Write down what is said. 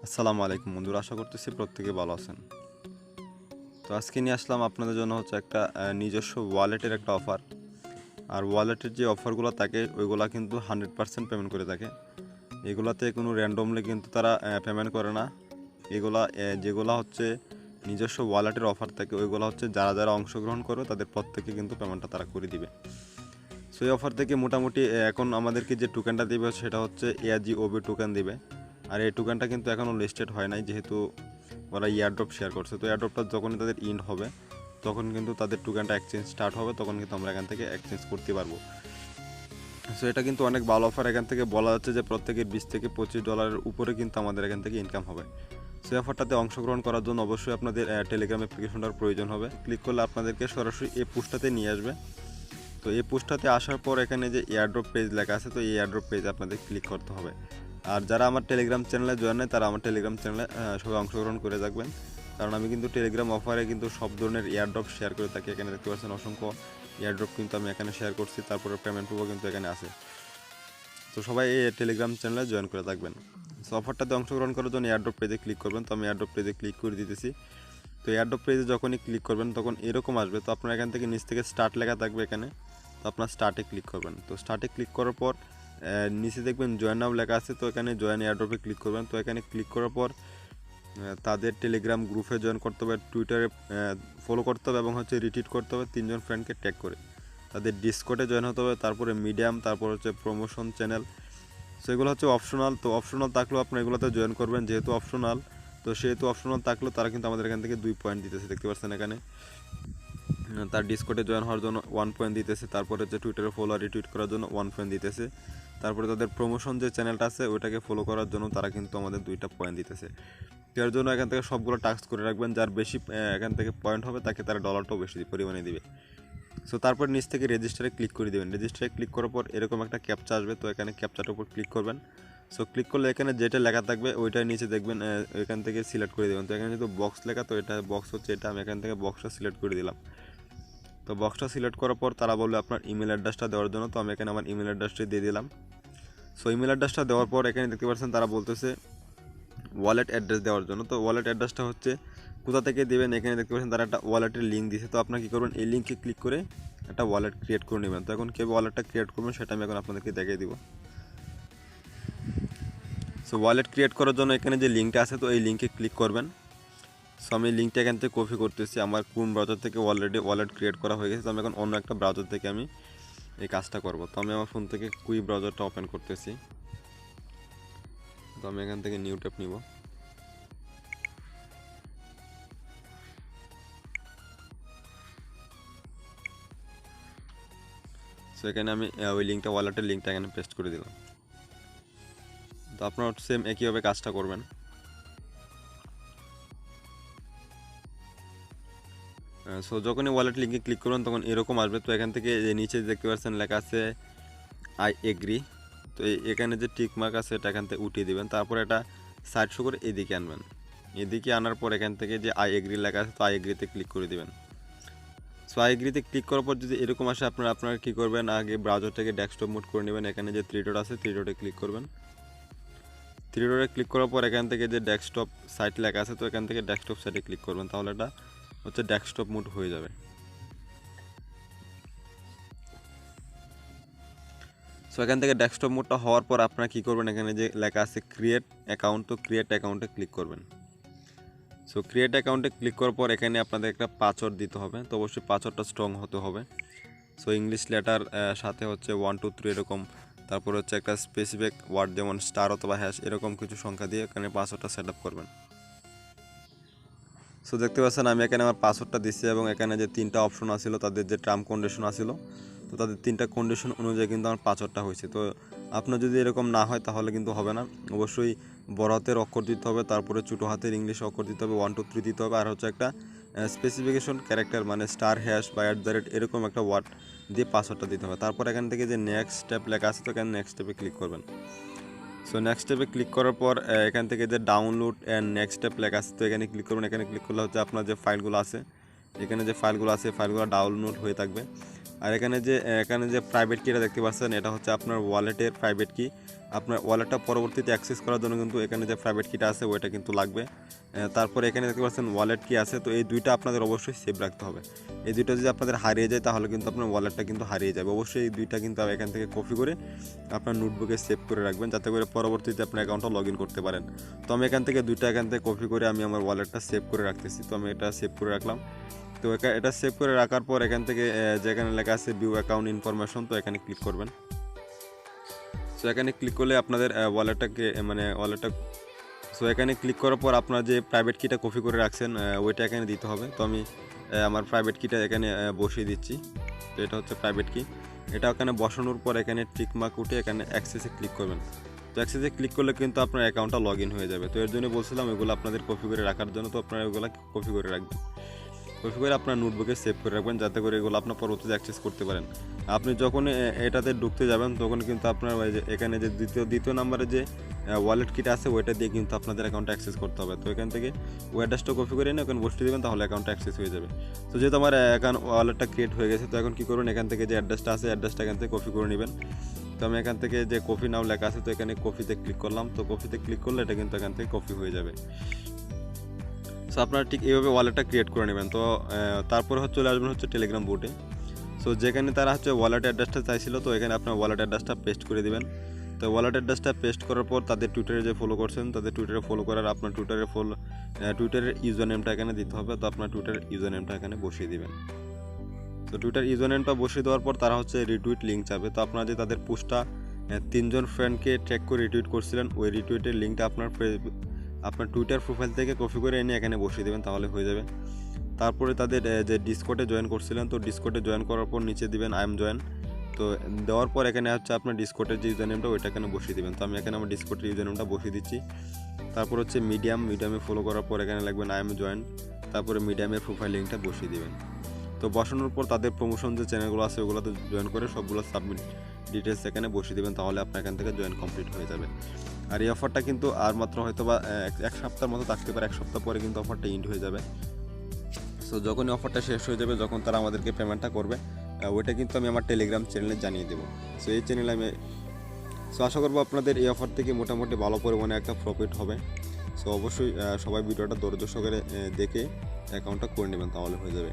আসসালামু আলাইকুম বন্ধুরা, আশা করতেছি প্রত্যেকে ভালো আছেন। তো আজকে নিয়ে আসলাম আপনাদের জন্য হচ্ছে একটা নিজস্ব ওয়ালেটের একটা অফার। আর ওয়ালেটের যে অফারগুলো থাকে ওইগুলা কিন্তু 100% পেমেন্ট করে থাকে। এগুলাতে কোনো র্যান্ডমলি কিন্তু তারা পেমেন্ট করে না। এগুলা যেগুলো হচ্ছে নিজস্ব ওয়ালেটের অফার থাকে ওইগুলো হচ্ছে যারা যারা অংশগ্রহণ করবে তাদের প্রত্যেকে কিন্তু পেমেন্টটা তারা করে দিবে। সো এই অফার থেকে মোটামুটি এখন আমাদেরকে যে টোকেনটা দিবে সেটা হচ্ছে AGOB টোকেন দিবে। আর এই টোকেনটা কিন্তু এখনও লিস্টেড হয় নাই, যেহেতু ওরা ইয়ারড্রপ শেয়ার করছে। তো ইয়ারড্রপটা যখনই তাদের ইন্ড হবে তখন কিন্তু তাদের টোকেনটা এক্সচেঞ্জ স্টার্ট হবে, তখন কিন্তু আমরা এখান থেকে এক্সচেঞ্জ করতে পারবো। সো এটা কিন্তু অনেক ভালো অফার। এখান থেকে বলা যাচ্ছে যে প্রত্যেকের $20 থেকে $25 উপরে কিন্তু আমাদের এখান থেকে ইনকাম হবে। সো অফারটাতে অংশগ্রহণ করার জন্য অবশ্যই আপনাদের টেলিগ্রাম অ্যাপ্লিকেশনটার প্রয়োজন হবে। ক্লিক করলে আপনাদেরকে সরাসরি এই পোস্টটাতে নিয়ে আসবে। তো এই পোস্টটাতে আসার পর এখানে যে এয়ারড্রপ পেজ লেখা আছে, তো এই এয়ারড্রপ পেজ আপনাদের ক্লিক করতে হবে। আর যারা আমার টেলিগ্রাম চ্যানেলে জয়েন নেয় তারা আমার টেলিগ্রাম চ্যানেলে সবাই অংশগ্রহণ করে থাকবেন, কারণ আমি কিন্তু টেলিগ্রাম অফারে কিন্তু সব ধরনের এয়ারড্রপ শেয়ার করে থাকি। এখানে দেখতে পাচ্ছেন অসংখ্য এয়ারড্রপ কিন্তু আমি এখানে শেয়ার করছি, তারপরে পেমেন্ট প্রুফও কিন্তু এখানে আছে। তো সবাই এই টেলিগ্রাম চ্যানেলে জয়েন করে থাকবেন। সো অফারটাতে অংশগ্রহণ করার জন্য এয়ারড্রপ পেজে ক্লিক করবেন। তো আমি এয়ারড্রপ পেজে ক্লিক করে দিতেছি। তো এয়ারড্রপ পেজে যখনই ক্লিক করবেন তখন এরকম আসবে। তো আপনার এখান থেকে নিচ থেকে স্টার্ট লেখা থাকবে এখানে, তো আপনার স্টার্টে ক্লিক করবেন। তো স্টার্টে ক্লিক করার পর নিচে দেখবেন জয়েন নাও লেখা আছে, তো এখানে জয়েন এয়ারড্রপে ক্লিক করবেন। তো এখানে ক্লিক করার পর তাদের টেলিগ্রাম গ্রুপে জয়েন করতে হবে, টুইটারে ফলো করতে হবে এবং হচ্ছে রিটুইট করতে হবে 3জন ফ্রেন্ডকে ট্যাগ করে। তাদের ডিসকর্ডে জয়েন হতে হবে, তারপরে মিডিয়াম, তারপর হচ্ছে প্রমোশন চ্যানেল। সো এগুলো হচ্ছে অপশনাল। তো অপশনাল থাকলেও আপনি এগুলোতে জয়েন করবেন, যেহেতু অপশনাল। তো সেহেতু অপশনাল থাকলেও তারা কিন্তু আমাদের এখান থেকে 2 পয়েন্ট দিতেছে, দেখতে পাচ্ছেন এখানে। তার ডিসকর্ডে জয়েন হওয়ার জন্য 1 পয়েন্ট দিতেছে, তারপরে হচ্ছে টুইটারে ফলো আর রিটুইট করার জন্য 1 পয়েন্ট দিতেছে, তারপরে তাদের প্রমোশন যে চ্যানেলটা আছে ওইটাকে ফলো করার জন্য তারা কিন্তু আমাদের 2টা পয়েন্ট দিতেছে। এর জন্য এখান থেকে সবগুলো টাস্ক করে রাখবেন। যার বেশি এখান থেকে পয়েন্ট হবে তাকে তারা ডলারটাও বেশি পরিমাণে দিবে। সো তারপর নিচ থেকে রেজিস্টারে ক্লিক করে দেবেন। রেজিস্টারে ক্লিক করার পর এরকম একটা ক্যাপচা আসবে, তো এখানে ক্যাপচাটার উপর ক্লিক করবেন। সো ক্লিক করলে এখানে যেটা লেখা থাকবে ওইটার নিচে দেখবেন এখান থেকে সিলেক্ট করে দেবেন। তো এখানে যেহেতু বক্স লেখা, তো এটা বক্স হচ্ছে এটা, আমি এখান থেকে বক্সটা সিলেক্ট করে দিলাম। তো বক্সটা সিলেক্ট করার পর তারা বলবে আপনার ইমেল অ্যাড্রেসটা দেওয়ার জন্য, তো আমি এখানে আমার ইমেল অ্যাড্রেসটি দিয়ে দিলাম। সো ইমেল অ্যাড্রেসটা দেওয়ার পর এখানে দেখতে পাচ্ছেন তারা বলতেছে ওয়ালেট অ্যাড্রেস দেওয়ার জন্য। তো ওয়ালেট অ্যাড্রেসটা হচ্ছে কোথা থেকে দেবেন, এখানে দেখতে পাচ্ছেন তারা একটা ওয়ালেটের লিঙ্ক দিয়েছে। তো আপনার কী করবেন, এই লিঙ্কে ক্লিক করে একটা ওয়ালেট ক্রিয়েট করে নেবেন। তো এখন কীভাবে ওয়ালেটটা ক্রিয়েট করবেন সেটা আমি এখন আপনাদেরকে দেখিয়ে দিব। সো ওয়ালেট ক্রিয়েট করার জন্য এখানে যে লিঙ্কটা আছে, তো এই লিঙ্কে ক্লিক করবেন। সো আমি লিঙ্কটা এখান থেকে কপি করতেছি, আমার কোন ব্রাউজার থেকে অলরেডি ওয়ালেট ক্রিয়েট করা হয়ে গেছে। তো আমি এখন অন্য একটা ব্রাউজার থেকে আমি এই কাজটা করব। তো আমি আমার ফোন থেকে কুই ব্রাউজারটা ওপেন করতেছি। তো আমি এখান থেকে নিউ ট্যাব নিব। সো এখানে আমি ওই লিঙ্কটা, ওয়ালেটের লিঙ্কটা এখানে পেস্ট করে দিলাম। তো আপনারা সেম একইভাবে কাজটা করবেন। সো যখনই ওয়ালেট লিঙ্কে ক্লিক করবেন তখন এরকম আসবে। তো এখান থেকে নিচে দেখতে পাচ্ছেন লেখা আছে আই এগ্রি। তো এখানে যে টিক মার্ক আছে এটা এখান থেকে উঠিয়ে দেবেন, তারপর এটা সাইড শো করে এদিকে আনবেন। এদিকে আনার পর এখান থেকে যে আই এগ্রি লেখা আছে, তো আই এগ্রিতে ক্লিক করে দেবেন। সো আই এগ্রিতে ক্লিক করার পর যদি এরকম আসে আপনারা কী করবেন, আগে ব্রাউজার থেকে ডেস্কটপ মোড করে নেবেন। এখানে যে 3 ডট আছে 3 ডটে ক্লিক করবেন। 3 ডটে ক্লিক করার পর এখান থেকে যে ডেস্কটপ সাইট লেখা আছে, তো এখান থেকে ডেস্কটপ সাইটে ক্লিক করবেন, তাহলে এটা হচ্ছে ডেস্কটপ মোড হয়ে যাবে। সো এখান থেকে ডেস্কটপ মোডটা হওয়ার পর আপনারা কী করবেন, এখানে যে লেখা আছে ক্রিয়েট অ্যাকাউন্ট, তো ক্রিয়েট অ্যাকাউন্টে ক্লিক করবেন। সো ক্রিয়েট অ্যাকাউন্টে ক্লিক করার পর এখানে আপনাদের একটা পাসওয়ার্ড দিতে হবে। তো অবশ্যই পাসওয়ার্ডটা স্ট্রং হতে হবে। সো ইংলিশ লেটার সাথে হচ্ছে 1 2 3 এরকম, তারপর হচ্ছে একটা স্পেসিফিক ওয়ার্ড যেমন স্টার অথবা হ্যাশ এরকম কিছু সংখ্যা দিয়ে এখানে পাসওয়ার্ডটা সেট আপ করবেন। সো দেখতে পাচ্ছেন আমি এখানে আমার পাসওয়ার্ডটা দিচ্ছি এবং এখানে যে 3টা অপশন আসছিল তাদের যে টার্ম কন্ডিশন আসছিল, তো তাদের 3টা কন্ডিশন অনুযায়ী কিন্তু আমার পাসওয়ার্ডটা হয়েছে। তো আপনার যদি এরকম না হয় তাহলে কিন্তু হবে না। অবশ্যই বড় হাতের অক্ষর দিতে হবে, তারপরে ছোটো হাতের ইংলিশ অক্ষর দিতে হবে, 1 2 3 দিতে হবে, আর হচ্ছে একটা স্পেসিফিকেশন ক্যারেক্টার মানে স্টার হ্যাশ বা @ এরকম একটা ওয়ার্ড দিয়ে পাসওয়ার্ডটা দিতে হবে। তারপর এখান থেকে যে নেক্সট স্টেপ লেখা আছে, তো এখানে নেক্সট স্টেপে ক্লিক করবেন। সো নেক্সট স্টেপে ক্লিক করার পর এখান থেকে যে ডাউনলোড অ্যান্ড নেক্সট স্টেপ লেখা আছে, তো এখানে ক্লিক করবেন। এখানে ক্লিক করলে হচ্ছে আপনার যে ফাইলগুলো আছে, এখানে যে ফাইলগুলো আছে ফাইলগুলো ডাউনলোড হয়ে থাকবে। আর এখানে যে প্রাইভেট কিটা দেখতে পাচ্ছেন, এটা হচ্ছে আপনার ওয়ালেটের প্রাইভেট কি। আপনার ওয়ালেটটা পরবর্তীতে অ্যাক্সেস করার জন্য কিন্তু এখানে যে প্রাইভেট কিটা আছে ওইটা কিন্তু লাগবে। তারপরে এখানে দেখতে পাচ্ছেন ওয়ালেট কি আছে, তো এই দুইটা আপনাদের অবশ্যই সেভ রাখতে হবে। এই দুইটা যদি আপনাদের হারিয়ে যায় তাহলে কিন্তু আপনার ওয়ালেটটা কিন্তু হারিয়ে যাবে। অবশ্যই এই দুইটা কিন্তু এখান থেকে কপি করে আপনার নোটবুকে সেভ করে রাখবেন, যাতে করে পরবর্তীতে আপনার অ্যাকাউন্টটা লগ ইন করতে পারেন। তো আমি এখান থেকে কপি করে আমি আমার ওয়ালেটটা সেভ করে রাখতেছি। তো আমি এটা সেভ করে রাখলাম। তো এটা সেভ করে রাখার পর এখান থেকে যেখানে লেখা আছে ভিউ অ্যাকাউন্ট ইনফরমেশন, তো এখানে ক্লিক করবেন। সো এখানে ক্লিক করলে আপনাদের সো এখানে ক্লিক করার পর আপনার যে প্রাইভেট কিটা কপি করে রাখছেন ওইটা এখানে দিতে হবে। তো আমি আমার প্রাইভেট কিটা এখানে বসিয়ে দিচ্ছি। তো এটা হচ্ছে প্রাইভেট কি। এটা এখানে বসানোর পর এখানে টিক মার্ক উঠে এখানে অ্যাক্সেসে ক্লিক করবেন। তো অ্যাক্সেসে ক্লিক করলে কিন্তু আপনার অ্যাকাউন্টটা লগ ইন হয়ে যাবে। তো এর জন্য বলছিলাম এগুলো আপনাদের কপি করে রাখার জন্য, তো আপনারা এগুলো কপি করে রাখবেন। কপি করে আপনার নোটবুকে সেভ করে রাখবেন, যাতে করে এগুলো আপনার পরবর্তীতে অ্যাক্সেস করতে পারেন। আপনি যখন এটাতে ঢুকতে যাবেন তখন কিন্তু আপনার এখানে যে দ্বিতীয় নাম্বারে যে ওয়ালেট কিটা আছে ওইটা দিয়ে কিন্তু আপনাদের অ্যাকাউন্টে অ্যাক্সেস করতে হবে। তো এখান থেকে ওই অ্যাড্রেসটা কপি করে এনে ওখানে বসিয়ে দেবেন, তাহলে অ্যাকাউন্টটা অ্যাক্সেস হয়ে যাবে। তো যেহেতু আমার অ্যাকাউন্ট ওয়ালেটটা ক্রিয়েট হয়ে গেছে, তো এখন কী করবেন, এখান থেকে যে অ্যাড্রেসটা আছে অ্যাড্রেসটা এখান থেকে কপি করে নেবেন। তো আমি এখান থেকে যে কপি নাও লেখা আছে, তো এখানে কপিতে ক্লিক করলাম। তো কপিতে ক্লিক করলে এটা কিন্তু এখান থেকে কপি হয়ে যাবে। সো আপনারা ঠিক এইভাবে ওয়ালেটটা ক্রিয়েট করে নেবেন। তো তারপরে চলে আসবেন টেলিগ্রাম বোটে। সো যেখানে তারা ওয়ালেট অ্যাড্রেসটা চাইছিল, তো এখানে আপনার ওয়ালেট অ্যাড্রেসটা পেস্ট করে দিবেন। তো ওয়ালেট অ্যাড্রেসটা পেস্ট করার পর তাদের টুইটারে যে ফলো করছেন, তাদের টুইটারে ফলো করার আপনার টুইটারের ইউজার নেমটা এখানে দিতে হবে। তো আপনার টুইটারের ইউজার নেমটা এখানে বসিয়ে দিবেন। তো টুইটার ইউজার নেমটা বসিয়ে দেওয়ার পর তারা রিটুইট লিঙ্ক চাবে। তো আপনারা যে তাদের পোস্টটা 3 জন ফ্রেন্ডকে ট্যাগ করে রিটুইট করছিলেন, ওই রিটুইটের লিঙ্কটা আপনার টুইটার প্রোফাইল থেকে কপি করে এনে এখানে বসিয়ে দেবেন, তাহলে হয়ে যাবে। তারপরে তাদের যে ডিসকর্ডে জয়েন করছিলেন, তো ডিসকর্ডে জয়েন করার পর নিচে দিবেন আই এম জয়েন। তো দেওয়ার পর এখানে আপনার ডিসকর্ডের যে ইউজার নেমটা ওইটা এখানে বসিয়ে দেবেন। তো আমি এখানে আমার ডিসকর্ডের ইউজার নেমটা বসিয়ে দিচ্ছি। তারপর মিডিয়ামে ফলো করার পর এখানে লিখবেন আই এম জয়েন। তারপরে মিডিয়ামের প্রোফাইল লিঙ্কটা বসিয়ে দেবেন। তো বসানোর পর তাদের প্রমোশন যে চ্যানেলগুলো আছে ওগুলোতে জয়েন করে সবগুলো সাবমিট ডিটেলস এখানে বসিয়ে দেবেন, তাহলে আপনার এখান থেকে জয়েন কমপ্লিট হয়ে যাবে। আর এই অফারটা কিন্তু আর মাত্র হয়তো বা এক সপ্তাহের মতো থাকতে পারে। 1 সপ্তাহ পরে কিন্তু অফারটা এন্ড হয়ে যাবে। সো যখনই অফারটা শেষ হয়ে যাবে, যখন তারা আমাদেরকে পেমেন্টটা করবে, ওইটা কিন্তু আমি আমার টেলিগ্রাম চ্যানেলে জানিয়ে দেবো। সো এই চ্যানেলে আশা করবো আপনাদের এই অফার থেকে মোটামুটি ভালো পরিমাণে একটা প্রফিট হবে। সো অবশ্যই সবাই ভিডিওটা ধৈর্য সহকারে দেখে অ্যাকাউন্টটা করে নেবেন, তাহলে হয়ে যাবে।